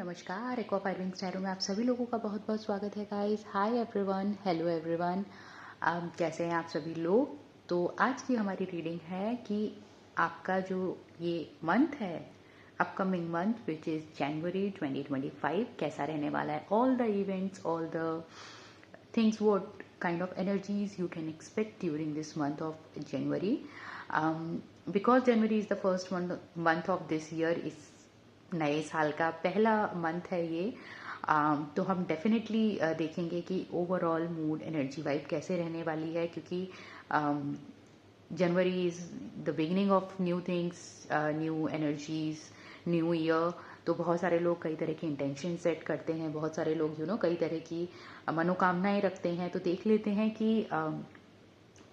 नमस्कार। Aqua filing स्टैरो में आप सभी लोगों का बहुत बहुत स्वागत है guys. Hi everyone, hello everyone. कैसे हैं आप सभी लोग? तो आज की हमारी रीडिंग है कि आपका जो ये मंथ है, अपकमिंग मंथ विच इज़ जनवरी 2025, कैसा रहने वाला है। All the events, all the things, what kind of energies you can expect during this month of January. Because January is the first month of this year, इस नए साल का पहला month है ये। तो हम डेफिनेटली देखेंगे कि ओवरऑल मूड, एनर्जी, वाइब कैसे रहने वाली है, क्योंकि जनवरी is the beginning of new things, new energies, new year. तो बहुत सारे लोग कई तरह के इंटेंशन सेट करते हैं, बहुत सारे लोग कई तरह की मनोकामनाएं रखते हैं। तो देख लेते हैं कि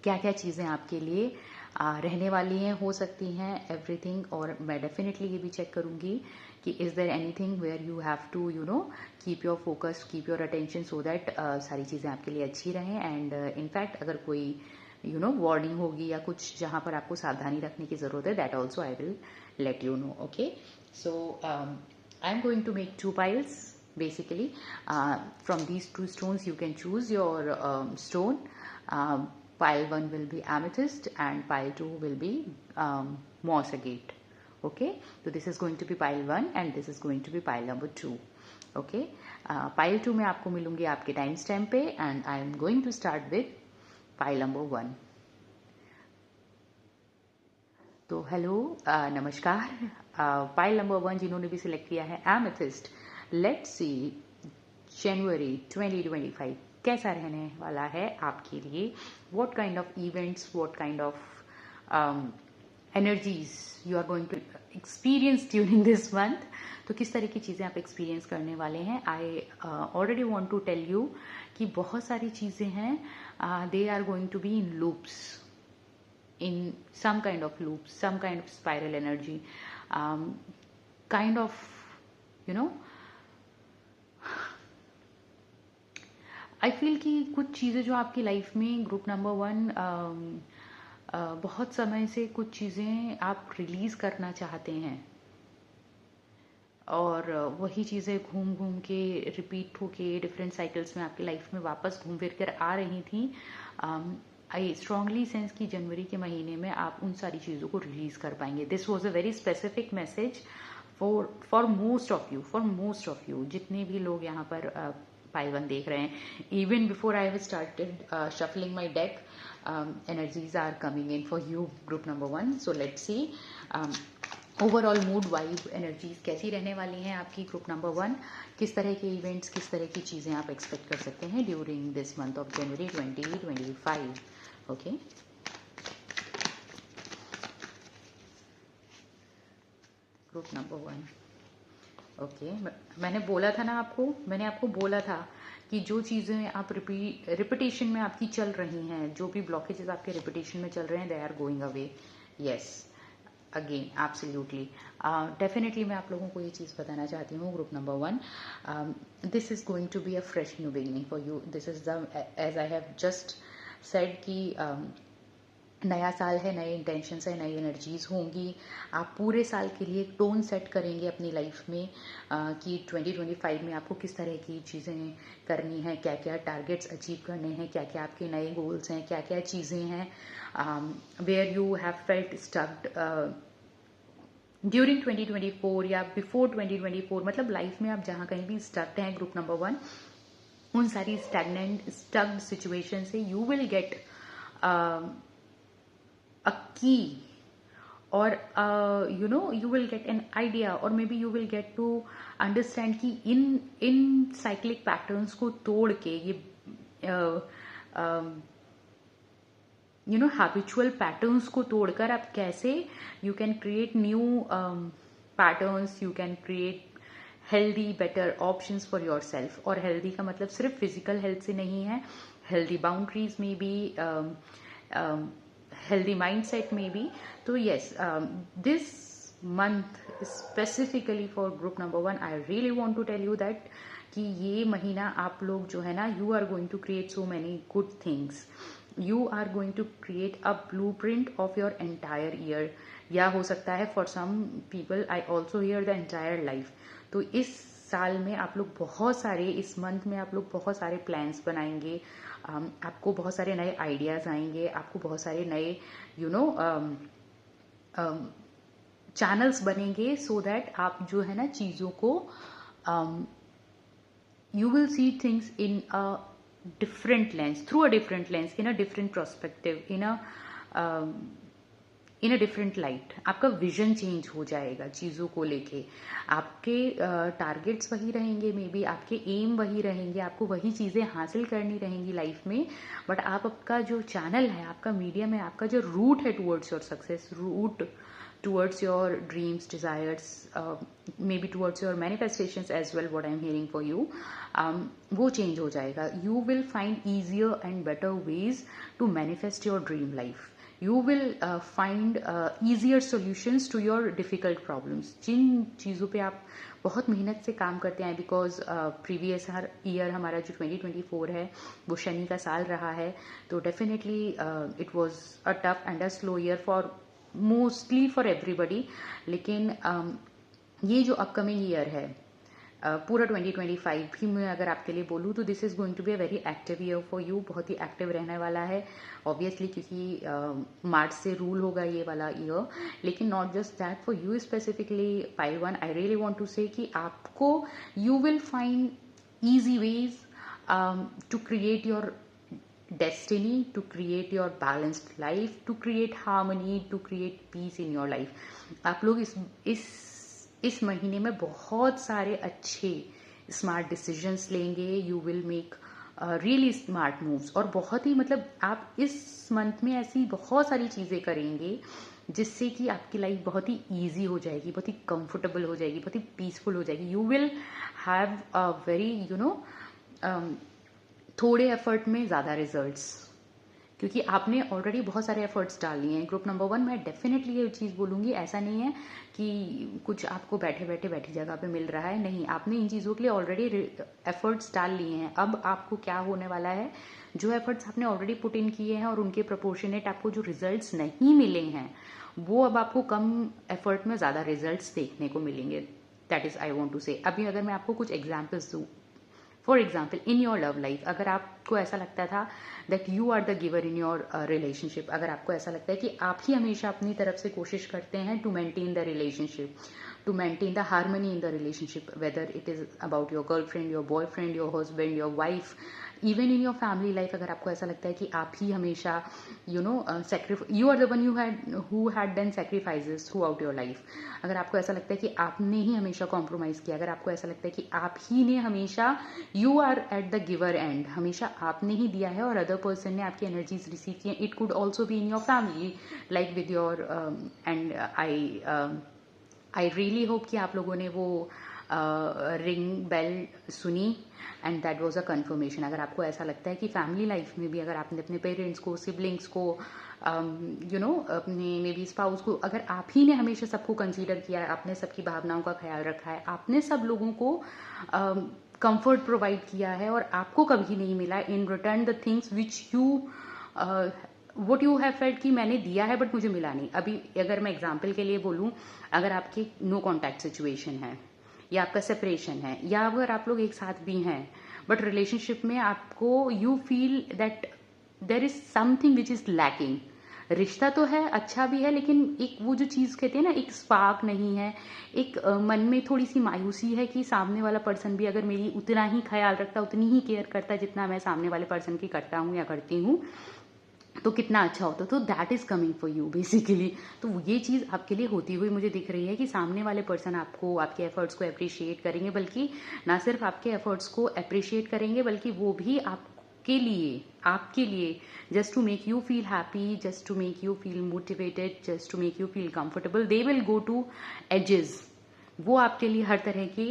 क्या क्या चीज़ें आपके लिए रहने वाली हैं, हो सकती हैं एवरीथिंग। और मैं डेफिनेटली ये भी चेक करूंगी कि is there anything where you have to keep your focus, keep your attention, so that सारी चीज़ें आपके लिए अच्छी रहें। एंड इनफैक्ट अगर कोई वार्निंग होगी या कुछ जहाँ पर आपको सावधानी रखने की ज़रूरत है, that also I will let you know. Okay, so I'm going to make two piles basically. From these two stones you can choose your stone. Pile 1 will be amethyst and pile 2 will be moss agate. Okay, so this is going to be pile 1 and this is going to be pile number 2. Okay, pile 2 में आपको मिलूंगी आपके time stamp पे, and I am going to start with pile number 1. तो hello, नमस्कार। Pile number 1 जिन्होंने भी select किया है एमेथिस्ट, लेट्स सी जनवरी 2025 कैसा रहने वाला है आपके लिए। What kind of events, what kind of energies you are going to experience during this month. तो किस तरह की चीज़ें आप एक्सपीरियंस करने वाले हैं। I already want to tell you कि बहुत सारी चीज़ें हैं, they are going to be in loops, in some kind of loop, some kind of spiral energy, kind of, I feel कि कुछ चीज़ें जो आपकी लाइफ में ग्रुप नंबर 1 बहुत समय से कुछ चीज़ें आप रिलीज करना चाहते हैं, और वही चीज़ें घूम घूम के रिपीट होके डिफरेंट साइकिल्स में आपकी लाइफ में वापस घूम फिर कर आ रही थी। आई स्ट्रांगली सेंस कि जनवरी के महीने में आप उन सारी चीज़ों को रिलीज कर पाएंगे। This was a very specific message for most of you, जितने भी लोग यहाँ पर पाइल 1 देख रहे हैं। Even before I have started shuffling my deck, energies are coming in for you group number 1। So let's see overall mood, vibe, energies कैसी रहने वाली हैं आपकी ग्रुप नंबर 1। किस तरह के इवेंट्स, किस तरह की चीज़ें आप एक्सपेक्ट कर सकते हैं during this month of January 2025। Okay, group number 1। Okay, मैंने बोला था ना आपको, मैंने आपको बोला था कि जो चीज़ें आप रिपीटेशन में आपकी चल रही हैं, जो भी ब्लॉकेजेस आपके रिपीटेशन में चल रहे हैं, they are going away. Yes, again absolutely, definitely मैं आप लोगों को ये चीज़ बताना चाहती हूँ group number 1, this is going to be a fresh new beginning for you. This is the, as I have just said कि नया साल है, नए इंटेंशंस है, नई एनर्जीज होंगी। आप पूरे साल के लिए टोन सेट करेंगे अपनी लाइफ में कि 2025 में आपको किस तरह की चीज़ें करनी है, क्या क्या टारगेट्स अचीव करने हैं, क्या क्या आपके नए गोल्स हैं, क्या क्या चीज़ें हैं where you have felt stucked during 2024 या बिफोर 2024। मतलब लाइफ में आप जहाँ कहीं भी स्टक्ड हैं ग्रुप नंबर 1, उन सारी स्टक्ड सिचुएशन से you will gate a key, or you will get an idea, or maybe you will get to understand कि इन cyclic patterns को तोड़ के ये habitual patterns को तोड़कर आप कैसे you can create new patterns, you can create healthy better options for yourself। और healthy का मतलब सिर्फ physical health से नहीं है, healthy boundaries में भी, healthy mindset में भी। तो yes, this month specifically for group number 1, I really want to tell you that कि ये महीना आप लोग जो है ना, you are going to create so many good things, you are going to create a blueprint of your entire year, या हो सकता है for some people I also hear the entire life। तो इस साल में आप लोग बहुत सारे, इस मंथ में आप लोग बहुत सारे प्लान्स बनाएंगे, आपको बहुत सारे नए आइडियाज़ आएंगे, आपको बहुत सारे नए चैनल्स बनेंगे, सो दैट आप जो है ना चीज़ों को you will see things in a different lens, through a different lens, in a different perspective, in a different light. आपका विजन चेंज हो जाएगा चीज़ों को लेके। आपके टारगेट्स वही रहेंगे, मे बी आपके एम वही रहेंगे, आपको वही चीज़ें हासिल करनी रहेंगी लाइफ में, बट आपका जो चैनल है, आपका मीडियम है, आपका जो रूट है towards your success, route towards your dreams, desires, maybe towards your manifestations as well, what I'm hearing for you, वो change हो जाएगा. You will find easier and better ways to manifest your dream life. You will find easier solutions to your difficult problems. जिन चीज़ों पे आप बहुत मेहनत से काम करते हैं, बिकॉज प्रीवियस ईयर हमारा जो 2024 है वो शनि का साल रहा है, तो definitely it was a tough and a slow year for mostly for everybody. लेकिन ये जो अपकमिंग ईयर है, पूरा 2025 भी मैं अगर आपके लिए बोलूँ तो this is going to be a very active year for you. बहुत ही एक्टिव रहने वाला है ऑब्वियसली, क्योंकि मार्च से रूल होगा ये वाला ईयर. लेकिन not just that, for you specifically pile one, I really want to say कि आपको you will find easy ways to create your destiny, to create your balanced life, to create harmony, to create peace in your life. आप लोग इस महीने में बहुत सारे अच्छे स्मार्ट डिसीजंस लेंगे. You will make really smart moves, और बहुत ही मतलब आप इस मंथ में ऐसी बहुत सारी चीज़ें करेंगे जिससे कि आपकी लाइफ बहुत ही ईजी हो जाएगी, बहुत ही कंफर्टेबल हो जाएगी, बहुत ही पीसफुल हो जाएगी. You will have a very थोड़े एफर्ट में ज़्यादा रिजल्ट्स, क्योंकि आपने ऑलरेडी बहुत सारे एफर्ट्स डाल लिए हैं. ग्रुप नंबर 1 मैं डेफिनेटली ये चीज़ बोलूँगी, ऐसा नहीं है कि कुछ आपको बैठी जगह पे मिल रहा है, नहीं, आपने इन चीज़ों के लिए ऑलरेडी एफर्ट्स डाल लिए हैं. अब आपको क्या होने वाला है, जो एफर्ट्स आपने ऑलरेडी पुट इन किए हैं और उनके प्रोपोर्शनेट आपको जो रिजल्ट्स नहीं मिले हैं, वो अब आपको कम एफर्ट में ज़्यादा रिजल्ट्स देखने को मिलेंगे. That is I want to say. अभी अगर मैं आपको कुछ एग्जाम्पल्स दूँ, for example in your love life, अगर आपको ऐसा लगता था that you are the giver in your relationship, अगर आपको ऐसा लगता है कि आप ही हमेशा अपनी तरफ से कोशिश करते हैं to maintain the relationship, to maintain the harmony in the relationship, whether it is about your girlfriend, your boyfriend, your husband, your wife, even in your family life, अगर आपको ऐसा लगता है कि आप ही हमेशा you are the one who had done sacrifices throughout your life, अगर आपको ऐसा लगता है कि आपने ही हमेशा कॉम्प्रोमाइज किया, अगर आपको ऐसा लगता है कि आप ही ने हमेशा, you are at the giver end, हमेशा आपने ही दिया है और अदर पर्सन ने आपकी एनर्जीज रिसीव की, it could also be in your family like with your and I really hope कि आप लोगों ने वो रिंग बेल सुनी and that was a confirmation. अगर आपको ऐसा लगता है कि फैमिली लाइफ में भी अगर आपने अपने पेरेंट्स को, सिबलिंग्स को, अपने मे बी स्पाउस को, अगर आप ही ने हमेशा सबको कंसीडर किया है, आपने सबकी भावनाओं का ख्याल रखा है, आपने सब लोगों को कंफर्ट प्रोवाइड किया है और आपको कभी नहीं मिला in return the things which you what you have felt कि मैंने दिया है बट मुझे मिला नहीं. अभी अगर मैं एग्जाम्पल के लिए बोलूँ, अगर आपकी नो कॉन्टैक्ट सिचुएशन है या आपका सेपरेशन है, या अगर आप लोग एक साथ भी हैं बट रिलेशनशिप में आपको you feel that there is something which is lacking, रिश्ता तो है, अच्छा भी है, लेकिन एक वो जो चीज़ कहते हैं ना, एक स्पार्क नहीं है, एक मन में थोड़ी सी मायूसी है कि सामने वाला पर्सन भी अगर मेरी उतना ही ख्याल रखता, उतनी ही केयर करता जितना मैं सामने वाले पर्सन की करता हूँ या करती हूँ, तो कितना अच्छा होता. तो that is coming for you basically. तो ये चीज़ आपके लिए होती हुई मुझे दिख रही है कि सामने वाले पर्सन आपको, आपके एफर्ट्स को अप्रिशिएट करेंगे, बल्कि ना सिर्फ आपके एफर्ट्स को अप्रिशिएट करेंगे बल्कि वो भी आपके लिए just to make you feel happy, just to make you feel motivated, just to make you feel comfortable, they will go to edges. वो आपके लिए हर तरह के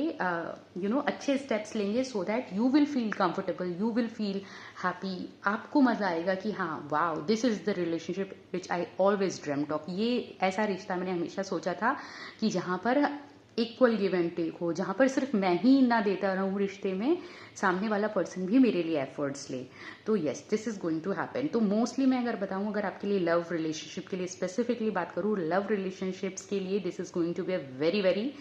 अच्छे स्टेप्स लेंगे सो that you will feel comfortable, you will feel happy. आपको मजा आएगा कि हाँ, wow, this is the relationship which I always dreamed of. ये ऐसा रिश्ता मैंने हमेशा सोचा था कि जहाँ पर इक्वल गिव एंड टेक हो, जहाँ पर सिर्फ मैं ही ना देता रहूँ रिश्ते में, सामने वाला पर्सन भी मेरे लिए एफर्ट्स ले. तो yes, this is going to happen. तो मोस्टली मैं अगर बताऊँ, अगर आपके लिए लव रिलेशनशिप के लिए स्पेसिफिकली बात करूँ, लव रिलेशनशिप्स के लिए this is going to be a very very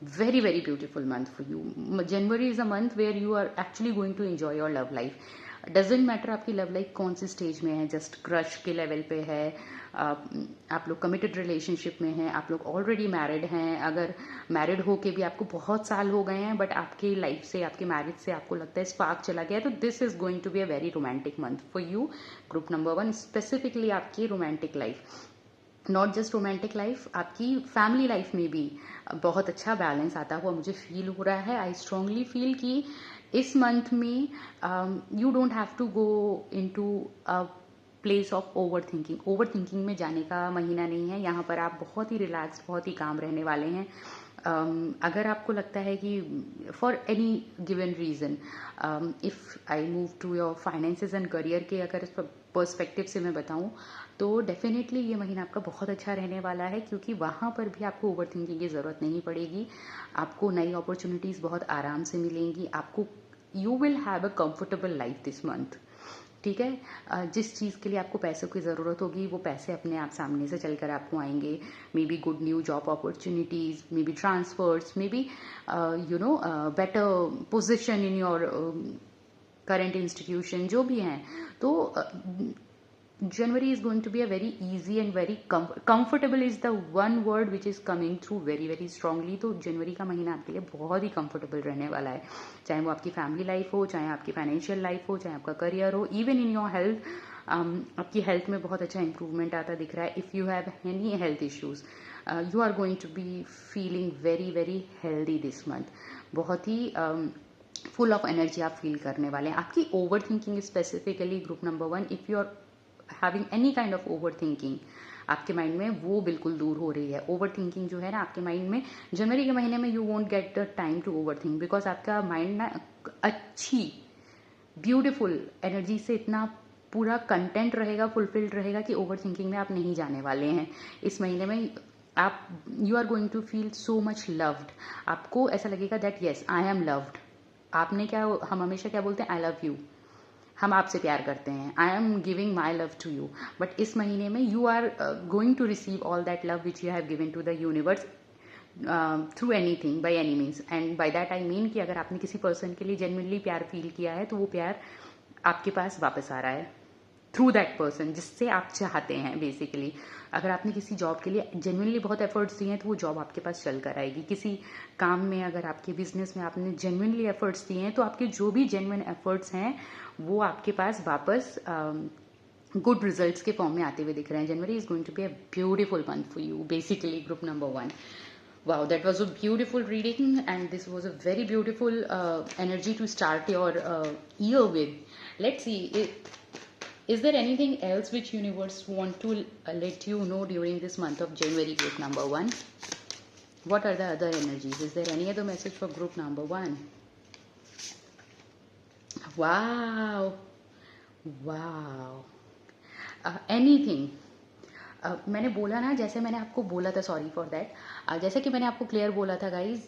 very very beautiful month for you. January is a month where you are actually going to enjoy your love life. Doesn't matter आपकी love life कौन सी stage में है, just crush के level पे है, आप लोग committed relationship में हैं, आप लोग ऑलरेडी मैरिड हैं, अगर मैरिड हो के भी आपको बहुत साल हो गए हैं बट आपकी लाइफ से, आपके मैरिज से आपको लगता है स्पार्क चला गया, तो this is going to be a very romantic month for you group number 1. Specifically आपकी romantic life, not just romantic life, आपकी फैमिली लाइफ में भी बहुत अच्छा बैलेंस आता हुआ मुझे फील हो रहा है. आई स्ट्रांगली फील कि इस मंथ में you don't have to go into a place of over thinking. Over thinking में जाने का महीना नहीं है. यहाँ पर आप बहुत ही रिलैक्स, बहुत ही काम रहने वाले हैं. अगर आपको लगता है कि for any given reason, if I move to your finances and career के अगर पर्सपेक्टिव से मैं बताऊं तो डेफिनेटली ये महीना आपका बहुत अच्छा रहने वाला है, क्योंकि वहाँ पर भी आपको ओवर थिंकिंग की ज़रूरत नहीं पड़ेगी. आपको नई अपॉर्चुनिटीज़ बहुत आराम से मिलेंगी. आपको you will have a comfortable life this month. ठीक है, जिस चीज़ के लिए आपको पैसों की ज़रूरत होगी वो पैसे अपने आप सामने से चलकर आपको आएंगे. Maybe good new job opportunities, maybe transfers, maybe better position in your current institution, जो भी हैं. तो January is going to be a very easy and very comfortable is the one word which is coming through very very strongly. तो जनवरी का महीना आपके लिए बहुत ही कंफर्टेबल रहने वाला है, चाहे वो आपकी फैमिली लाइफ हो, चाहे आपकी फाइनेंशियल लाइफ हो, चाहे आपका करियर हो, इवन इन योर हेल्थ. आपकी हेल्थ में बहुत अच्छा इंप्रूवमेंट आता दिख रहा है. If you have any health issues, you are going to be feeling very very healthy this month. बहुत ही फुल ऑफ एनर्जी आप फील करने वाले हैं. आपकी over thinking specifically group number 1, if you are having any kind of over thinking आपके mind में, वो बिल्कुल दूर हो रही है. ओवर थिंकिंग जो है ना आपके माइंड में, जनवरी के महीने में you won't get the time to over think, because आपका माइंड ना अच्छी ब्यूटिफुल एनर्जी से इतना पूरा कंटेंट रहेगा, फुलफिल्ड रहेगा कि ओवर थिंकिंग में आप नहीं जाने वाले हैं. इस महीने में आप you are going to feel so much loved. आपको ऐसा लगेगा that yes I am loved. आपने क्या, हम हमेशा क्या बोलते हैं, आई लव यू, हम आपसे प्यार करते हैं, I am giving my love to you. But इस महीने में you are going to receive all that love which you have given to the universe through anything, by any means. And by that I mean कि अगर आपने किसी person के लिए genuinely प्यार फील किया है तो वो प्यार आपके पास वापस आ रहा है थ्रू दैट पर्सन जिससे आप चाहते हैं. बेसिकली अगर आपने किसी जॉब के लिए जेन्युइनली बहुत एफर्ट्स दिए हैं तो वो जॉब आपके पास चल कर आएगी. किसी काम में, अगर आपके बिजनेस में आपने जेन्युइनली एफर्ट्स दिए हैं तो आपके जो भी जेन्युइन एफर्ट्स हैं वो आपके पास वापस गुड रिजल्ट्स के फॉर्म में आते हुए दिख रहे हैं. January is going to be a beautiful month for you, basically group number 1. Wow, that was a beautiful reading and this was a very beautiful energy to start your year with. Let's see, is there anything else which universe want to let you know during this month of January, group number 1? What are the other energies? Is there any other message for group number 1? Wow, wow. Anything. मैंने बोला ना, जैसे मैंने आपको बोला था, sorry for that, जैसे कि मैंने आपको क्लियर बोला था गाइज,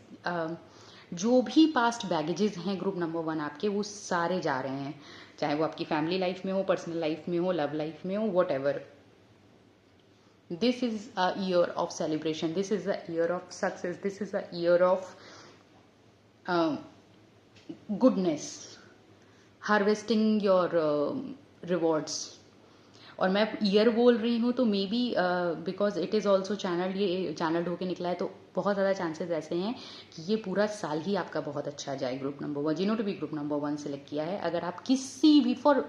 जो भी पास्ट बैगेजेस हैं ग्रुप नंबर 1 आपके, वो सारे जा रहे हैं, चाहे वो आपकी फैमिली लाइफ में हो, पर्सनल लाइफ में हो, लव लाइफ में हो, what ever. This is a year of celebration, this is a year of success, this is a year of goodness, harvesting your rewards. और मैं ईयर बोल रही हूँ तो may be because it is also channelled, ये channelled होके निकला है, तो बहुत ज़्यादा चांसेस ऐसे हैं कि ये पूरा साल ही आपका बहुत अच्छा जाए. ग्रुप नंबर 1, जिन्होंने भी ग्रुप नंबर 1 सेलेक्ट किया है, अगर आप किसी भी for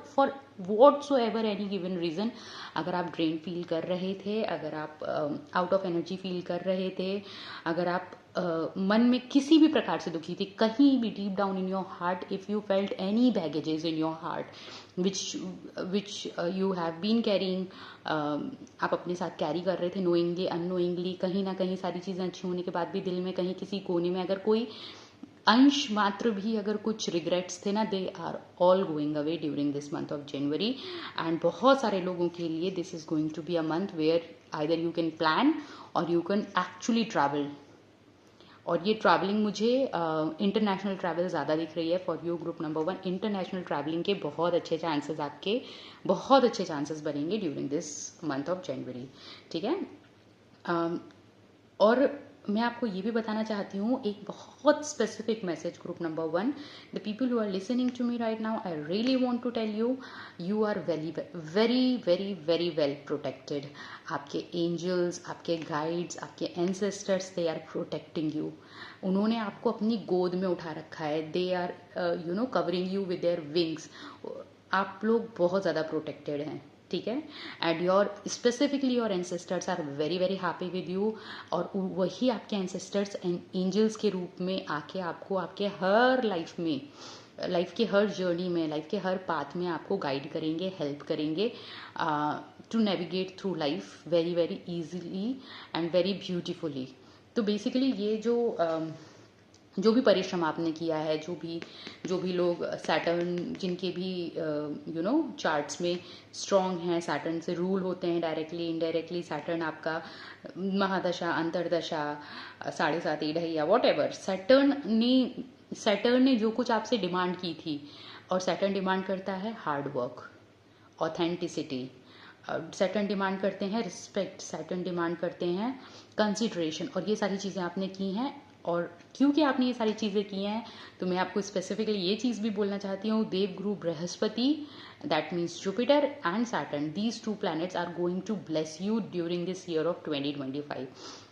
whatsoever any given reason, अगर आप ड्रेन फील कर रहे थे, अगर आप आउट ऑफ एनर्जी फील कर रहे थे, अगर आप मन में किसी भी प्रकार से दुखी थी, कहीं भी deep down in your heart, if you felt any baggages in your heart which you have been carrying, आप अपने साथ कैरी कर रहे थे नोइंगली अननोइंगली, कहीं ना कहीं सारी चीज़ें अच्छी होने के बाद भी दिल में कहीं किसी कोने में अगर कोई अंश मात्र भी अगर कुछ रिग्रेट्स थे ना, they are all going away during this month of January. And बहुत सारे लोगों के लिए this is going to be a month where either you can plan और यू कैन एक्चुअली ट्रैवल. और ये ट्रैवलिंग मुझे इंटरनेशनल ट्रैवल ज़्यादा दिख रही है for you group number 1. International travelling के बहुत अच्छे चांसेस, आपके बहुत अच्छे चांसेस बनेंगे ड्यूरिंग दिस मंथ ऑफ जनवरी. ठीक है, और मैं आपको ये भी बताना चाहती हूँ एक बहुत specific message group number 1, the people who are listening to me right now, I really want to tell you, you are very very very very well protected. आपके एंजल्स, आपके गाइड्स, आपके ancestors, they are protecting you. उन्होंने आपको अपनी गोद में उठा रखा है. They are covering you with their wings. आप लोग बहुत ज़्यादा प्रोटेक्टेड हैं, ठीक है. And your specifically your ancestors are very very happy with you. और वही आपके एंसेस्टर्स एंजल्स के रूप में आके आपको आपके हर लाइफ के हर जर्नी में, लाइफ के हर पाथ में आपको गाइड करेंगे, हेल्प करेंगे to navigate through life very very easily and very beautifully. तो बेसिकली ये जो भी परिश्रम आपने किया है, जो भी लोग सैटर्न जिनके भी चार्ट्स में स्ट्रॉन्ग हैं, सैटर्न से रूल होते हैं डायरेक्टली इनडायरेक्टली, सैटर्न आपका महादशा, अंतरदशा, 7.5 ईढैया, वॉट एवर, सैटर्न ने जो कुछ आपसे डिमांड की थी, और सैटर्न डिमांड करता है hard work, authenticity, Saturn demand करते हैं रिस्पेक्ट, सैटर्न डिमांड करते हैं कंसिडरेशन, और ये सारी चीज़ें आपने की हैं. और क्योंकि आपने ये सारी चीज़ें की हैं, तो मैं आपको स्पेसिफिकली ये चीज़ भी बोलना चाहती हूँ, Devguru Brihaspati, that means Jupiter and Saturn, these 2 planets are going to bless you during this year of 2025.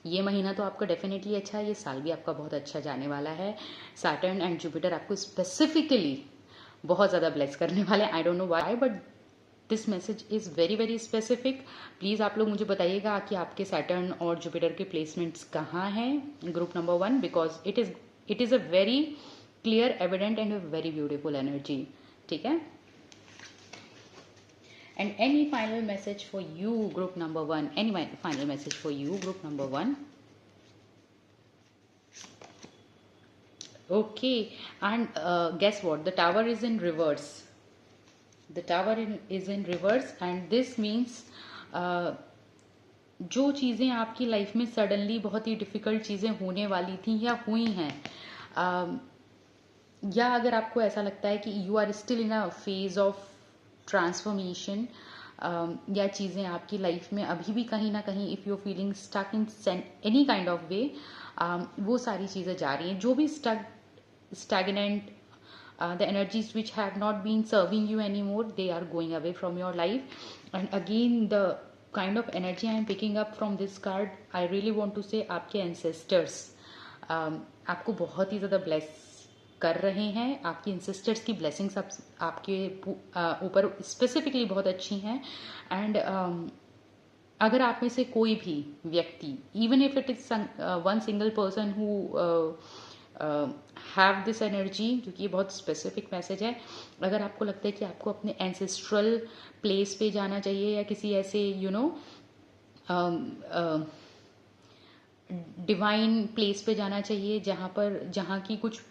ये महीना तो आपका डेफिनेटली अच्छा है, ये साल भी आपका बहुत अच्छा जाने वाला है. सैटर्न एंड जुपिटर आपको स्पेसिफिकली बहुत ज़्यादा ब्लेस करने वाले हैं. आई don't know why, but this message is very very specific. Please आप लोग मुझे बताइएगा कि आपके सैटर्न और जुपिटर के प्लेसमेंट्स कहाँ हैं group number 1, because it is a very clear, evident and a very beautiful energy, ठीक है. And any final message for you group number 1, any final message for you group number 1. Okay, and guess what? The tower is in reverse. The tower is in reverse, and this means जो चीज़ें आपकी life में suddenly बहुत ही difficult चीज़ें होने वाली थी या हुई हैं, या अगर आपको ऐसा लगता है कि you are still in a phase of transformation, या चीज़ें आपकी लाइफ में अभी भी कहीं ना कहीं, if you are feeling stuck in any kind of way, वो सारी चीज़ें जा रही हैं. जो भी stagnant, the energies which have not been serving you anymore, they are going away from your life. And again, the kind of energy I am picking up from this card, I really want to say, आपके ancestors आपको बहुत ही ज़्यादा bless कर रहे हैं. आपकी ancestors की blessings आपके ऊपर स्पेसिफिकली बहुत अच्छी हैं. एंड अगर आप में से कोई भी व्यक्ति, even if it is one single person who have this energy, क्योंकि ये बहुत स्पेसिफिक मैसेज है, अगर आपको लगता है कि आपको अपने एंसेस्ट्रल प्लेस पे जाना चाहिए, या किसी ऐसे डिवाइन प्लेस पे जाना चाहिए जहाँ की कुछ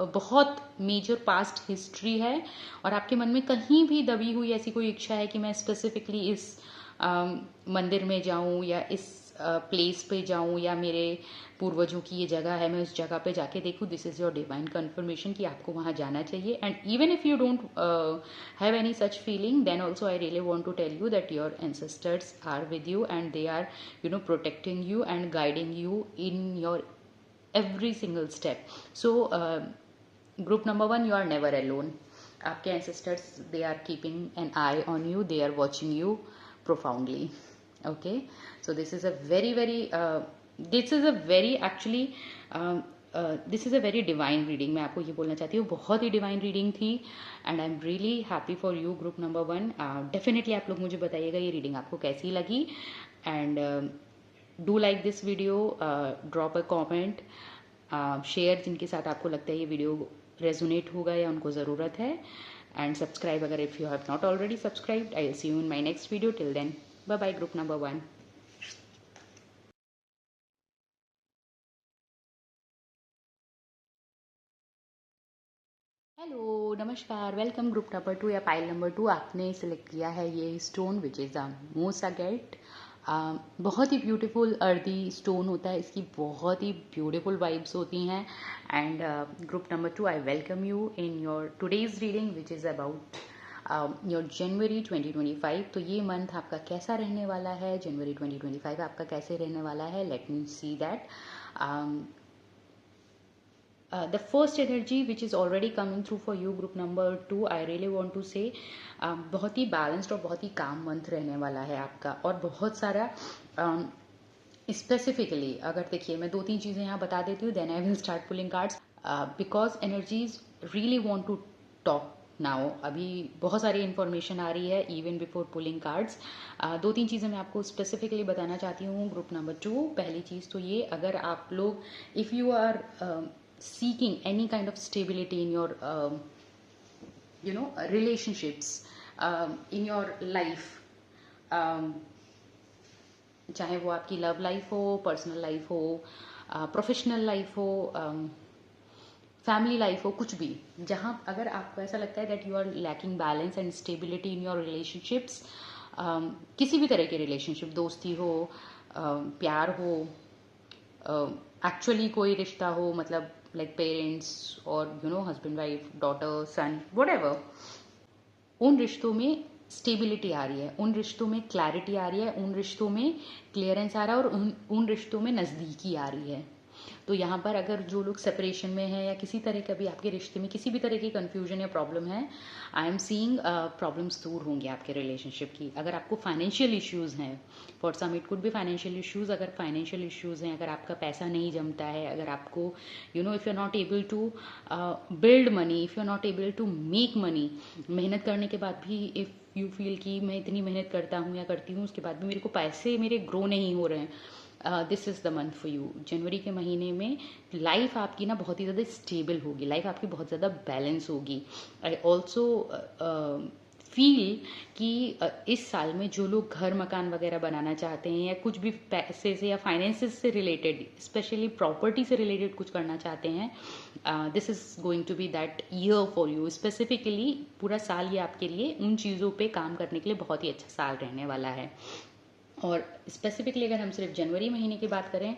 बहुत मेजर पास्ट हिस्ट्री है, और आपके मन में कहीं भी दबी हुई ऐसी कोई इच्छा है कि मैं स्पेसिफिकली इस मंदिर में जाऊं, या इस प्लेस पे जाऊं, या मेरे पूर्वजों की ये जगह है, मैं उस जगह पे जाके देखूं, this is your divine confirmation कि आपको वहाँ जाना चाहिए. And even if you don't have any such feeling, then also I really want to tell you that your ancestors are with you, and they are protecting you and guiding you in your every single step. So group number 1, you are never alone. आपके ancestors, they are keeping an eye on you, they are watching you profoundly. Okay, so this is a very very actually this is a very divine reading. मैं आपको ये बोलना चाहती हूँ, बहुत ही divine reading थी, and I'm really happy for you group number 1. Definitely आप लोग मुझे बताइएगा ये reading आपको कैसी लगी, and do like this video, drop a comment, share जिनके साथ आपको लगता है ये वीडियो रेजोनेट होगा या उनको ज़रूरत है, एंड सब्सक्राइब अगर if you have not already subscribed. I will see you in my next video. Till then, bye bye group number 1. Hello, नमस्कार, वेलकम ग्रुप नंबर 2 या पाइल नंबर 2. आपने सेलेक्ट किया है ये stone which is the moss agate. बहुत ही beautiful earthy stone होता है, इसकी बहुत ही ब्यूटीफुल वाइब्स होती हैं. And group number 2, I welcome you in your today's reading which is about your January 2025. तो ये मंथ आपका कैसा रहने वाला है, जनवरी 2025 आपका कैसे रहने वाला है, let me see that. The first energy which is already coming through for you, group number 2, I really want to say बहुत ही बैलेंस्ड और बहुत ही काम मंथ रहने वाला है आपका, और बहुत सारा स्पेसिफिकली अगर देखिए मैं 2-3 चीज़ें यहाँ बता देती हूँ, then I will start pulling cards because energies really want to talk now. अभी बहुत सारी इन्फॉर्मेशन आ रही है इवन बिफोर पुलिंग कार्ड्स। 2-3 चीज़ें मैं आपको स्पेसिफिकली बताना चाहती हूँ ग्रुप नंबर 2। पहली चीज़ तो ये, अगर आप लोग if you are seeking any kind of stability in your relationships, in your life, चाहे वो आपकी लव लाइफ हो, पर्सनल लाइफ हो, प्रोफेशनल लाइफ हो, फैमिली लाइफ हो, कुछ भी, जहाँ अगर आपको ऐसा लगता है that you are lacking balance and stability in your relationships, किसी भी तरह के रिलेशनशिप, दोस्ती हो, प्यार हो, एक्चुअली कोई रिश्ता हो, मतलब लाइक पेरेंट्स और हस्बैंड वाइफ, डॉटर, सन, व्हाटएवर, उन रिश्तों में स्टेबिलिटी आ रही है, उन रिश्तों में क्लैरिटी आ रही है, उन रिश्तों में क्लियरेंस आ रहा है, और उन रिश्तों में नज़दीकी आ रही है। तो यहाँ पर अगर जो लोग सेपरेशन में हैं या किसी तरह का भी आपके रिश्ते में किसी भी तरह की कन्फ्यूजन या प्रॉब्लम है, आई एम सीइंग प्रॉब्लम्स दूर होंगे आपके रिलेशनशिप की। अगर आपको फाइनेंशियल इश्यूज़ हैं, for some it could be financial issues, अगर फाइनेंशियल इश्यूज़ हैं, अगर आपका पैसा नहीं जमता है, अगर आपको if you are not able to build money, if you are not able to make money, मेहनत करने के बाद भी इफ़ यू फील कि मैं इतनी मेहनत करता हूँ या करती हूँ, उसके बाद भी मेरे को पैसे मेरे ग्रो नहीं हो रहे हैं, this is the month for you. जनवरी के महीने में लाइफ आपकी ना बहुत ही ज़्यादा स्टेबल होगी, लाइफ आपकी बहुत ज़्यादा बैलेंस होगी। आई ऑल्सो फील कि इस साल में जो लोग घर मकान वगैरह बनाना चाहते हैं या कुछ भी पैसे से या फाइनेंसेस से रिलेटेड, स्पेशली प्रॉपर्टी से रिलेटेड कुछ करना चाहते हैं, this is going to be that year for you. Specifically पूरा साल ये आपके लिए उन चीज़ों पे काम करने के लिए बहुत ही अच्छा साल रहने वाला है। और स्पेसिफिकली अगर हम सिर्फ जनवरी महीने की बात करें,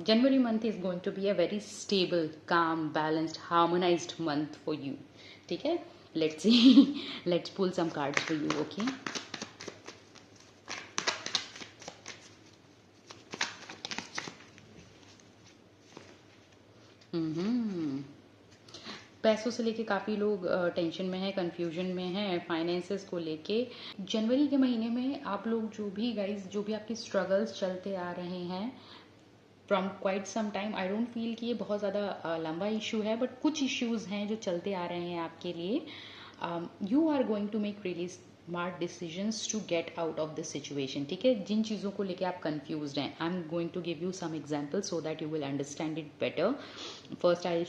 January month is going to be a very stable, calm, balanced, harmonized month for you. ठीक है, let's see, let's pull some cards for you. Okay, पैसों से लेके काफ़ी लोग टेंशन में है, कंफ्यूजन में है, फाइनेंसेस को लेके। जनवरी के महीने में आप लोग जो भी गाइज, जो भी आपकी स्ट्रगल्स चलते आ रहे हैं from quite some time, I don't feel कि ये बहुत ज़्यादा लंबा इशू है, बट कुछ इश्यूज़ हैं जो चलते आ रहे हैं आपके लिए। You are going to make really smart decisions to get out of this situation. ठीक है, जिन चीज़ों को लेके आप कंफ्यूज हैं, I am going to give you some example so that you will understand it better. First I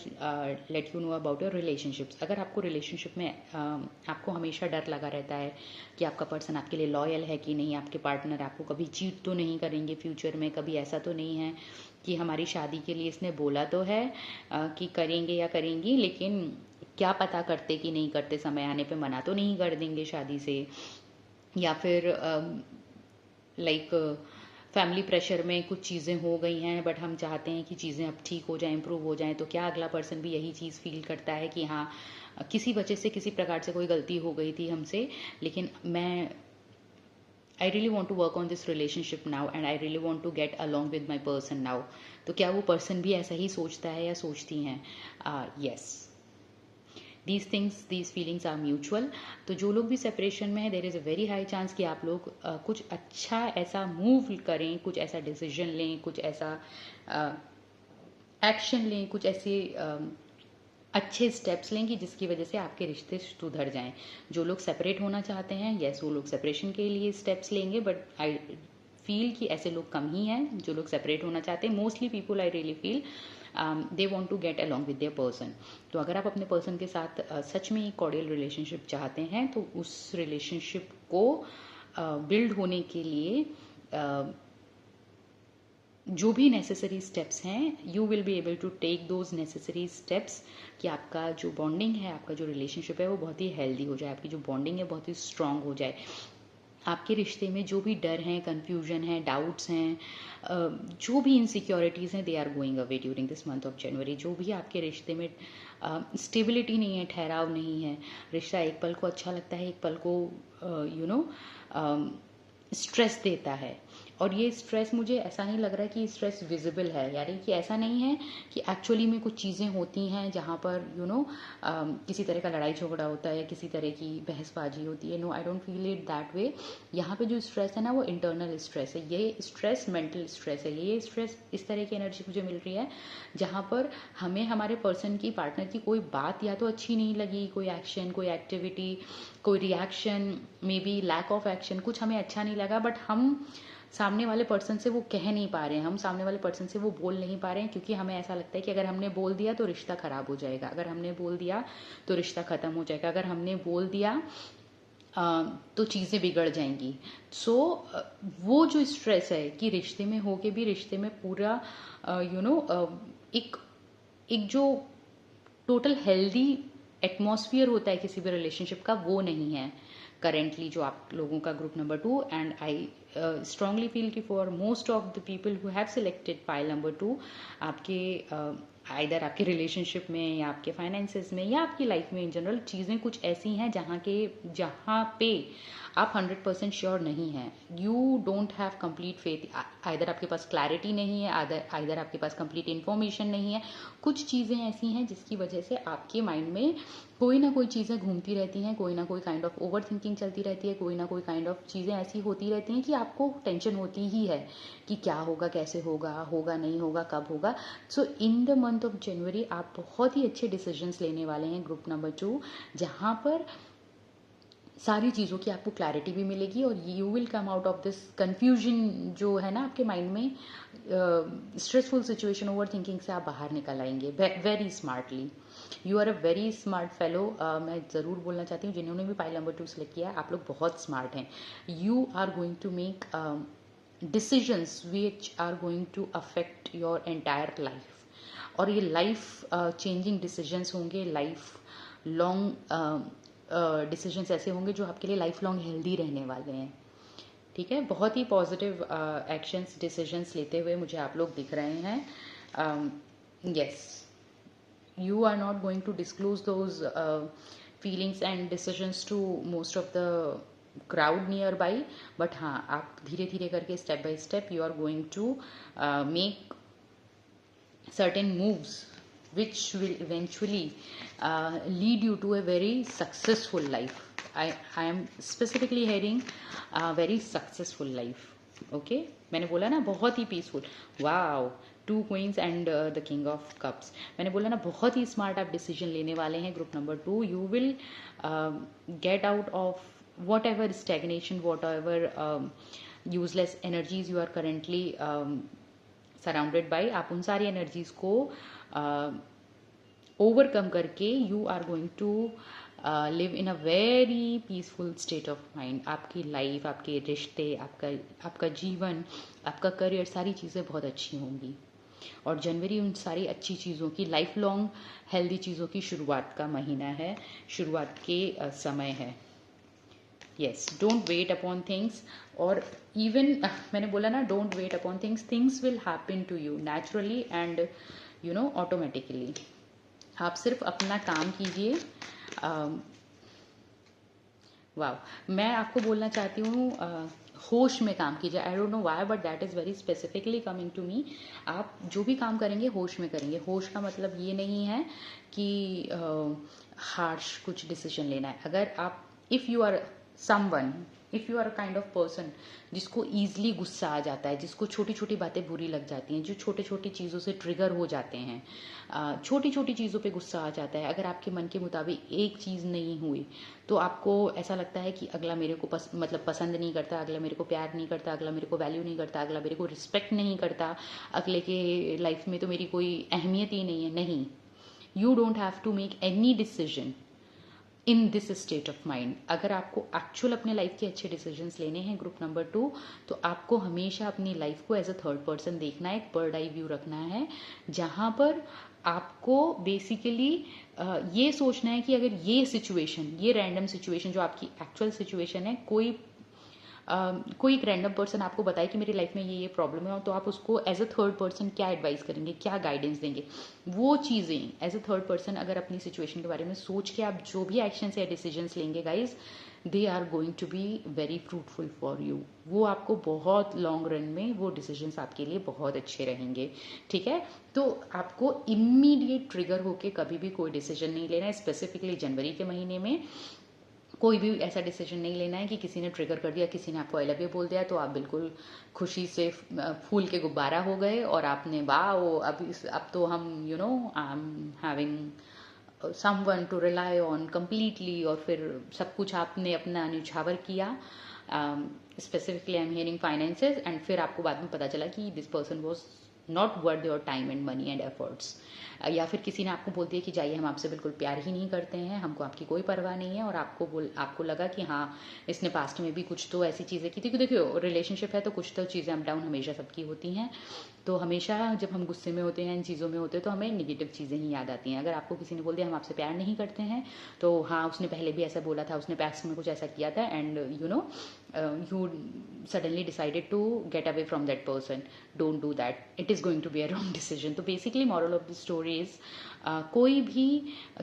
let you know about your relationships. अगर आपको रिलेशनशिप में आपको हमेशा डर लगा रहता है कि आपका पर्सन आपके लिए लॉयल है कि नहीं, आपके पार्टनर आपको कभी चीट तो नहीं करेंगे फ्यूचर में, कभी ऐसा तो नहीं है कि हमारी शादी के लिए इसने बोला तो है कि करेंगे या करेंगी, लेकिन क्या पता करते कि नहीं करते, समय आने पे मना तो नहीं कर देंगे शादी से, या फिर लाइक फैमिली प्रेशर में कुछ चीज़ें हो गई हैं बट हम चाहते हैं कि चीज़ें अब ठीक हो जाएं, इम्प्रूव हो जाएं, तो क्या अगला पर्सन भी यही चीज़ फील करता है कि हाँ किसी वजह से किसी प्रकार से कोई गलती हो गई थी हमसे, लेकिन I really want to work on this relationship now and I really want to get along with my person now। तो क्या वो पर्सन भी ऐसा ही सोचता है या सोचती हैं? Yes, these things, these feelings are mutual। तो जो लोग भी सेपरेशन में है, there is a very high chance कि आप लोग कुछ अच्छा ऐसा मूव करें, कुछ ऐसा डिसीजन लें, कुछ ऐसा एक्शन लें, कुछ ऐसे अच्छे स्टेप्स लें कि जिसकी वजह से आपके रिश्ते सुधर जाएं। जो लोग सेपरेट होना चाहते हैं, यस, वो लोग सेपरेशन के लिए स्टेप्स लेंगे, बट आई फील कि ऐसे लोग कम ही हैं जो लोग सेपरेट होना चाहते हैं। Mostly people I really feel they want to get along with their person. तो अगर आप अपने पर्सन के साथ सच में कॉर्डियल रिलेशनशिप चाहते हैं, तो उस रिलेशनशिप को बिल्ड होने के लिए जो भी नेसेसरी स्टेप्स हैं, you will be able to take those necessary steps कि आपका जो बॉन्डिंग है, आपका जो रिलेशनशिप है वो बहुत ही हेल्दी हो जाए, आपकी जो बॉन्डिंग है बहुत ही स्ट्रांग हो जाए। आपके रिश्ते में जो भी डर हैं, कन्फ्यूजन है, डाउट्स हैं, जो भी इनसिक्योरिटीज़ हैं, they are going away during this month of January. जो भी आपके रिश्ते में स्टेबिलिटी नहीं है, ठहराव नहीं है, रिश्ता एक पल को अच्छा लगता है, एक पल को स्ट्रेस देता है, और ये स्ट्रेस मुझे ऐसा नहीं लग रहा है कि स्ट्रेस विजिबल है, यानी कि ऐसा नहीं है कि एक्चुअली में कुछ चीज़ें होती हैं जहाँ पर किसी तरह का लड़ाई झगड़ा होता है या किसी तरह की बहसबाजी होती है। No, I don't feel it that way. यहाँ पे जो स्ट्रेस है ना वो इंटरनल स्ट्रेस है, ये स्ट्रेस मेंटल स्ट्रेस है। ये स्ट्रेस इस तरह की एनर्जी मुझे मिल रही है जहाँ पर हमें हमारे पर्सन की, पार्टनर की कोई बात या तो अच्छी नहीं लगी, कोई एक्शन, कोई एक्टिविटी, कोई reaction, maybe lack of action, कुछ हमें अच्छा नहीं लगा, बट हम सामने वाले पर्सन से वो कह नहीं पा रहे हैं, हम सामने वाले पर्सन से वो बोल नहीं पा रहे हैं, क्योंकि हमें ऐसा लगता है कि अगर हमने बोल दिया तो रिश्ता खराब हो जाएगा, अगर हमने बोल दिया तो रिश्ता खत्म हो जाएगा, अगर हमने बोल दिया तो चीज़ें बिगड़ जाएंगी। सो वो जो स्ट्रेस है कि रिश्ते में होके भी रिश्ते में पूरा एक एक जो टोटल हेल्दी एटमॉस्फियर होता है किसी भी रिलेशनशिप का, वो नहीं है करेंटली जो आप लोगों का group number 2। And I strongly feel कि for most of the people who have selected pile number 2, आपके आइदर आपके रिलेशनशिप में या आपके फाइनेंसेस में या आपकी लाइफ में इन जनरल चीज़ें कुछ ऐसी हैं जहाँ पे आप 100% श्योर नहीं हैं। You don't have complete faith, either आपके पास क्लैरिटी नहीं है, आइदर आपके पास कंप्लीट इन्फॉर्मेशन नहीं है। कुछ चीज़ें ऐसी हैं जिसकी वजह से आपके माइंड में कोई ना कोई चीज़ें घूमती रहती हैं, कोई ना कोई काइंड ऑफ ओवर थिंकिंग चलती रहती है, कोई ना कोई काइंड ऑफ चीज़ें ऐसी होती रहती हैं कि आपको टेंशन होती ही है कि क्या होगा, कैसे होगा, होगा नहीं होगा, कब होगा। So in the month of January आप बहुत ही अच्छे डिसीजंस लेने वाले हैं ग्रुप नंबर 2, जहाँ पर सारी चीज़ों की आपको क्लैरिटी भी मिलेगी और you will come out of this confusion जो है ना आपके माइंड में, स्ट्रेसफुल सिचुएशन, ओवर थिंकिंग से आप बाहर निकल आएंगे very smartly. You are a very smart fellow. मैं ज़रूर बोलना चाहती हूँ जिन्होंने भी पाइल नंबर 2 सेलेक्ट किया है, आप लोग बहुत स्मार्ट हैं। You are going to make decisions which are going to affect your entire life, और ये लाइफ चेंजिंग डिसीजंस होंगे, लाइफ लॉन्ग डिसीजंस ऐसे होंगे जो आपके लिए लाइफ लॉन्ग हेल्दी रहने वाले हैं। ठीक है, बहुत ही पॉजिटिव एक्शंस, डिसीजंस लेते हुए मुझे आप लोग दिख रहे हैं। Yes, you are not going to disclose those feelings and decisions to most of the crowd nearby, but हाँ, आप धीरे धीरे करके step by step you are going to make certain moves which will eventually lead you to a very successful life. I am specifically hearing a very successful life. Okay, मैंने बोला ना बहुत ही peaceful, wow, 2 queens and the king of cups. मैंने बोला ना बहुत ही smart आप डिसीजन लेने वाले हैं group number 2। You will get out of whatever stagnation, whatever useless energies you are currently surrounded by. आप उन सारी एनर्जीज को ओवरकम करके you are going to live in a very peaceful state of mind. आपकी life, आपके रिश्ते, आपका जीवन, आपका करियर, सारी चीज़ें बहुत अच्छी होंगी। और जनवरी उन सारी अच्छी चीज़ों की, लाइफ लॉन्ग हेल्दी चीज़ों की शुरुआत का महीना है, शुरुआत के समय है। Yes, don't wait upon things. और इवन मैंने बोला ना, don't wait upon things, things will happen to you naturally and automatically. आप सिर्फ अपना काम कीजिए। वाह, मैं आपको बोलना चाहती हूँ होश में काम कीजिए। I don't know why but that is very specifically coming to me. आप जो भी काम करेंगे होश में करेंगे। होश का मतलब ये नहीं है कि हार्श कुछ डिसीजन लेना है। अगर आप, if you are someone, if you are a kind of person जिसको ईजिली गुस्सा आ जाता है, जिसको छोटी छोटी बातें बुरी लग जाती हैं, जो छोटी छोटी चीज़ों से ट्रिगर हो जाते हैं, छोटी छोटी चीज़ों पे गुस्सा आ जाता है, अगर आपके मन के मुताबिक एक चीज़ नहीं हुई तो आपको ऐसा लगता है कि अगला मेरे को पसंद नहीं करता, अगला मेरे को प्यार नहीं करता, अगला मेरे को वैल्यू नहीं करता, अगला मेरे को रिस्पेक्ट नहीं करता, अगले के लाइफ में तो मेरी कोई अहमियत ही नहीं है। नहीं, you don't have to make any decision in this state of mind. अगर आपको एक्चुअल अपने लाइफ के अच्छे डिसीजंस लेने हैं ग्रुप नंबर 2, तो आपको हमेशा अपनी लाइफ को एज अ थर्ड पर्सन देखना है, एक बर्ड आई व्यू रखना है, जहाँ पर आपको बेसिकली ये सोचना है कि अगर ये सिचुएशन, ये रैंडम सिचुएशन जो आपकी एक्चुअल सिचुएशन है, कोई कोई एक रैंडम पर्सन आपको बताए कि मेरी लाइफ में ये प्रॉब्लम है, तो आप उसको एज अ थर्ड पर्सन क्या एडवाइस करेंगे, क्या गाइडेंस देंगे? वो चीज़ें एज अ थर्ड पर्सन अगर अपनी सिचुएशन के बारे में सोच के आप जो भी एक्शंस या डिसीजंस लेंगे guys, they are going to be very fruitful for you. वो आपको बहुत लॉन्ग रन में वो डिसीजंस आपके लिए बहुत अच्छे रहेंगे, ठीक है? तो आपको इमीडिएट ट्रिगर होके कभी भी कोई डिसीजन नहीं लेना है। स्पेसिफिकली जनवरी के महीने में कोई भी ऐसा डिसीजन नहीं लेना है कि किसी ने ट्रिगर कर दिया, किसी ने आपको आई लव यू बोल दिया तो आप बिल्कुल खुशी से फूल के गुब्बारा हो गए और आपने वाह अब तो हम I am having someone to rely on completely, और फिर सब कुछ आपने अपना न्यौछावर किया। Specifically I am hearing finances, and फिर आपको बाद में पता चला कि this person was not worth your time and money and efforts. या फिर किसी ने आपको बोल दिया कि जाइए हम आपसे बिल्कुल प्यार ही नहीं करते हैं, हमको आपकी कोई परवाह नहीं है, और आपको लगा कि हाँ इसने पास्ट में भी कुछ तो ऐसी चीज़ें की थी। क्योंकि देखियो रिलेशनशिप है तो कुछ तो चीज़ें अप डाउन हमेशा सबकी होती हैं। तो हमेशा जब हम गुस्से में होते हैं, इन चीज़ों में होते हैं, तो हमें निगेटिव चीज़ें ही याद आती हैं। अगर आपको किसी ने बोल दिया हम आपसे प्यार नहीं करते हैं, तो हाँ उसने पहले भी ऐसा बोला था, उसने पास्ट में कुछ ऐसा किया था, and you suddenly decided to get away from that person. Don't do that. It is going to be a wrong decision. तो basically moral of the story is कोई भी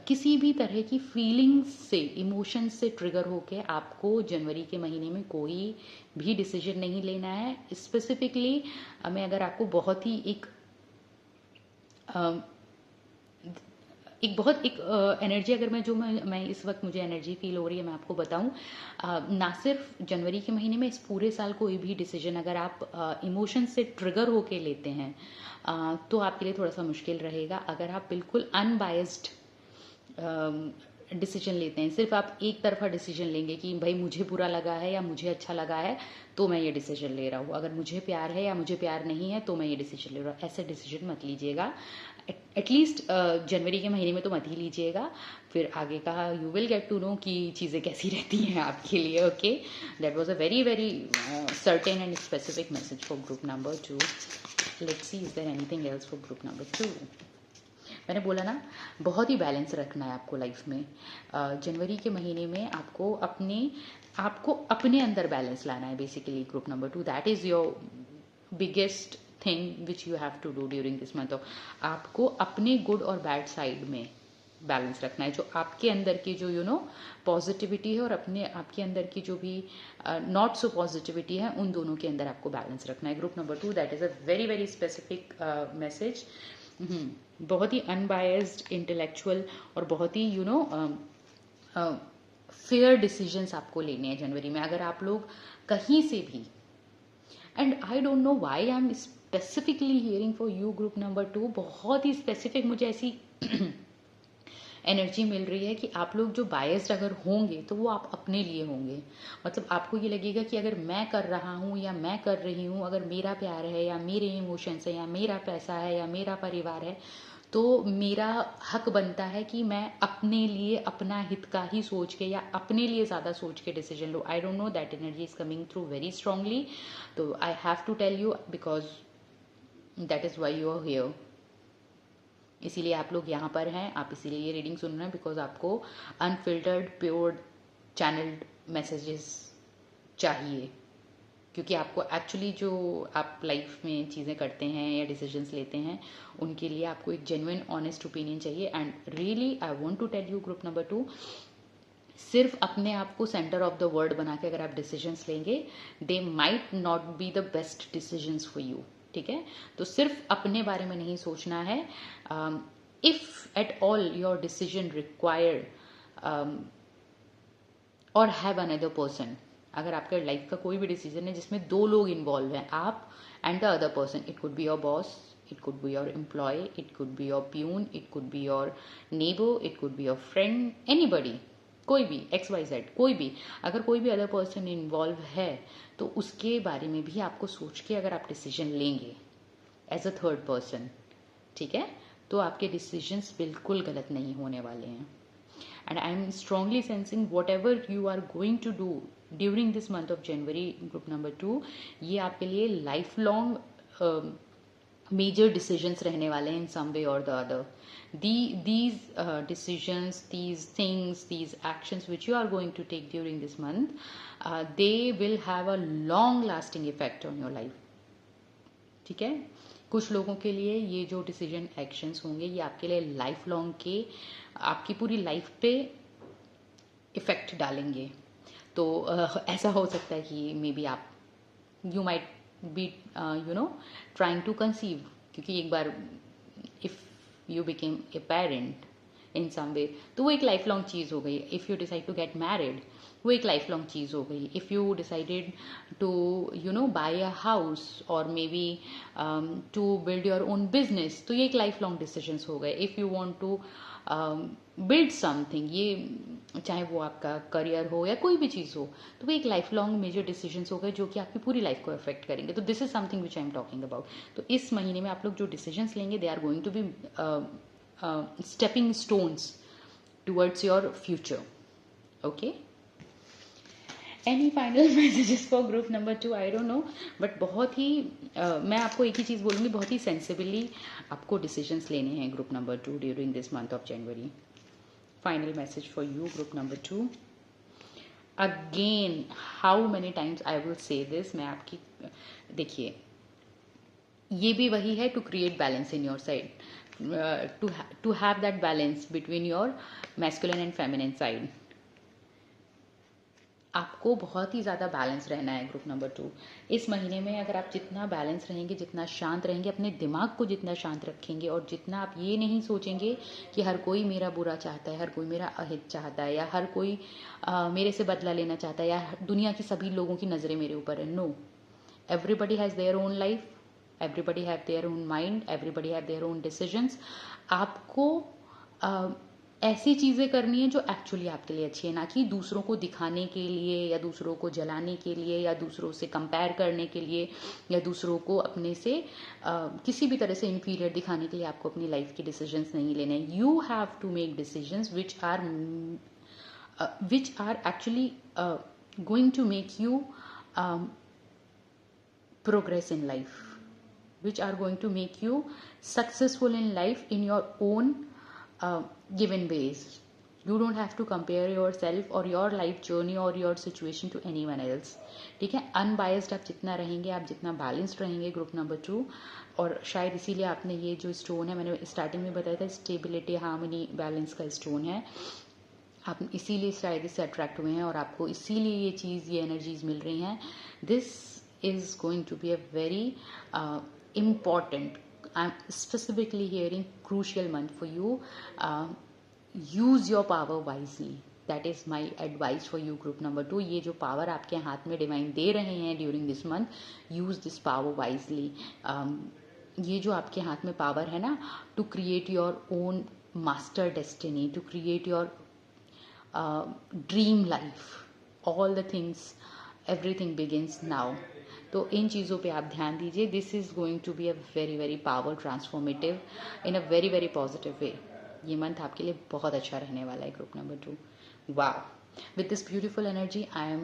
किसी भी तरह की फीलिंग्स से, इमोशंस से ट्रिगर होके आपको जनवरी के महीने में कोई भी डिसीजन नहीं लेना है। स्पेसिफिकली मैं अगर आपको बहुत ही बहुत एक एनर्जी अगर मैं इस वक्त मुझे एनर्जी फील हो रही है, मैं आपको बताऊं, ना सिर्फ जनवरी के महीने में, इस पूरे साल कोई भी डिसीजन अगर आप इमोशन से ट्रिगर होके लेते हैं तो आपके लिए थोड़ा सा मुश्किल रहेगा। अगर आप बिल्कुल अनबायस्ड डिसीजन लेते हैं, सिर्फ आप एक तरफा डिसीजन लेंगे कि भाई मुझे बुरा लगा है या मुझे अच्छा लगा है तो मैं ये डिसीजन ले रहा हूँ, अगर मुझे प्यार है या मुझे प्यार नहीं है तो मैं ये डिसीजन ले रहा हूँ, ऐसे डिसीजन मत लीजिएगा। एटलीस्ट जनवरी के महीने में तो मत ही लीजिएगा। फिर आगे का you will get to know कि चीज़ें कैसी रहती हैं आपके लिए। Okay, that was a very very certain and specific message for group number 2। Let's see is there anything else for group number 2। मैंने बोला ना, बहुत ही बैलेंस रखना है आपको लाइफ में। जनवरी के महीने में आपको अपने अंदर बैलेंस लाना है basically. Group number 2, that is your biggest thing which you have to do during this month of. आपको अपने गुड और बैड साइड में बैलेंस रखना है। जो आपके अंदर की जो पॉजिटिविटी है और आपके अंदर की जो भी नॉट सो पॉजिटिविटी है, उन दोनों के अंदर आपको बैलेंस रखना है। Group number 2, that is a very very specific message. बहुत ही अनबायस्ड, इंटेलेक्चुअल और बहुत ही फेयर डिसीजंस आपको लेने हैं जनवरी में। अगर आप लोग कहीं से भी, and I don't know why I am specifically hearing for you group number 2, बहुत ही स्पेसिफिक मुझे ऐसी एनर्जी मिल रही है कि आप लोग जो बायस्ड अगर होंगे तो वो आप अपने लिए होंगे। मतलब आपको ये लगेगा कि अगर मैं कर रहा हूँ या मैं कर रही हूँ, अगर मेरा प्यार है या मेरे इमोशंस है या मेरा पैसा है या मेरा परिवार है, तो मेरा हक बनता है कि मैं अपने लिए अपना हित का ही सोच के या अपने लिए ज़्यादा सोच के डिसीजन लूँ। I don't know, that energy is coming through very strongly. तो I have to tell you because that is why you are here. इसीलिए आप लोग यहाँ पर हैं, आप इसीलिए ये रीडिंग सुन रहे हैं, बिकॉज आपको अनफिल्टर्ड, प्योर, चैनल्ड मैसेजेस चाहिए। क्योंकि आपको एक्चुअली जो आप लाइफ में चीज़ें करते हैं या डिसीजंस लेते हैं, उनके लिए आपको एक जेन्युइन ऑनेस्ट ओपिनियन चाहिए। And really I want to tell you group number 2, सिर्फ अपने आप को सेंटर ऑफ द वर्ल्ड बना के अगर आप डिसीजंस लेंगे, they might not be the best decisions for you. ठीक है, तो सिर्फ अपने बारे में नहीं सोचना है। If at all your decision required और हैव अनदर पर्सन, अगर आपके लाइफ का कोई भी डिसीजन है जिसमें 2 लोग इन्वॉल्व हैं, आप and the other person, it could be your boss, it could be your employee, it could be your peon, it could be your neighbour, it could be your friend, anybody, कोई भी XYZ, कोई भी, अगर कोई भी other person involve है तो उसके बारे में भी आपको सोच के अगर आप डिसीजन लेंगे एज अ थर्ड पर्सन, ठीक है, तो आपके डिसीजंस बिल्कुल गलत नहीं होने वाले हैं। And I am strongly sensing whatever you are going to do during this month of January group number 2, ये आपके लिए लाइफ लॉन्ग मेजर डिसीजंस रहने वाले हैं इन सम वे और the other. These decisions, these things, these actions which you are going to take during this month, they will have a long lasting effect on your life. ठीक है. कुछ लोगों के लिए ये जो डिसीजन एक्शंस होंगे ये आपके लिए लाइफ लॉन्ग के, आपकी पूरी लाइफ पे इफेक्ट डालेंगे. तो ऐसा हो सकता है कि मे बी आप, you might be trying to conceive, क्योंकि एक बार if you became a parent in some way तो वो एक लाइफ लॉन्ग चीज़ हो गई. If you decide to get married वो एक लाइफ लॉन्ग चीज़ हो गई. If you decided to buy a house और maybe to build your own business तो ये एक लाइफ लॉन्ग डिसीजंस हो गए. If you want to build something, ये चाहे वो आपका करियर हो या कोई भी चीज़ हो, तो वो एक लाइफ लॉन्ग मेजर डिसीजंस हो गए जो कि आपकी पूरी लाइफ को अफेक्ट करेंगे. तो this is something which I am talking about. तो इस महीने में आप लोग जो डिसीजंस लेंगे they are going to be stepping stones towards your future. Okay. Any final messages for group number 2? I don't know, but बहुत ही मैं आपको एक ही चीज़ बोलूँगी, बहुत ही सेंसिबली आपको डिसीजंस लेने हैं group number 2 during this month of January. Final message for you group number 2. Again how many times I will say this, मैं आपकी देखिए ये भी वही है, to create balance in your side, to have that balance between your masculine and feminine side. आपको बहुत ही ज़्यादा बैलेंस रहना है ग्रुप नंबर 2 इस महीने में. अगर आप जितना बैलेंस रहेंगे, जितना शांत रहेंगे, अपने दिमाग को जितना शांत रखेंगे और जितना आप ये नहीं सोचेंगे कि हर कोई मेरा बुरा चाहता है, हर कोई मेरा अहित चाहता है, या हर कोई मेरे से बदला लेना चाहता है, या दुनिया की सभी लोगों की नज़रें मेरे ऊपर है. No, everybody has their own life, everybody have their own mind, everybody have their own decisions. आपको ऐसी चीज़ें करनी है जो एक्चुअली आपके लिए अच्छी है, ना कि दूसरों को दिखाने के लिए या दूसरों को जलाने के लिए या दूसरों से कंपेयर करने के लिए या दूसरों को अपने से किसी भी तरह से इन्फीरियर दिखाने के लिए आपको अपनी लाइफ के डिसीजंस नहीं लेने हैं. You have to make decisions which are actually going to make you progress in life, which are going to make you successful in life in your own given ways. You don't have to compare yourself or your life journey or your situation to anyone else. ठीक है. Unbiased आप जितना रहेंगे, आप जितना balanced रहेंगे group number 2, और शायद इसीलिए आपने ये जो स्टोन है, मैंने स्टार्टिंग में बताया था, स्टेबिलिटी, हार्मनी, बैलेंस का स्टोन है, आप इसीलिए शायद इससे अट्रैक्ट हुए हैं और आपको इसीलिए ये चीज़, ये एनर्जीज मिल रही हैं. This is going to be a very important, I'm specifically hearing crucial month for you. Use your power wisely. That is my advice for you group number 2. ये जो पावर आपके हाथ में डिवाइन दे रहे हैं during this month, use this power wisely. ये जो आपके हाथ में पावर है ना, to create your own master destiny, to create your dream life, all the things, everything begins now. तो इन चीज़ों पे आप ध्यान दीजिए. This is going to be a very very power transformative in a very very positive way. ये month आपके लिए बहुत अच्छा रहने वाला है group number 2. Wow. With this beautiful energy I am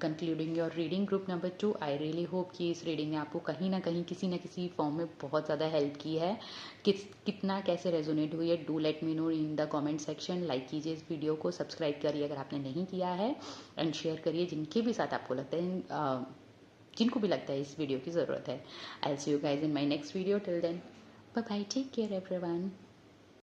concluding your reading group number 2. I really hope कि इस रीडिंग ने आपको कहीं ना कहीं किसी न किसी फॉर्म में बहुत ज़्यादा हेल्प की है. कितना कैसे रेजोनेट हुई है, do let me know in the comment section. Like कीजिए इस वीडियो को, सब्सक्राइब करिए अगर आपने नहीं किया है, एंड शेयर करिए जिनके भी साथ आपको लगता है, जिनको भी लगता है इस वीडियो की ज़रूरत है. I will see you guys in my next video. Till then, bye bye, take care everyone.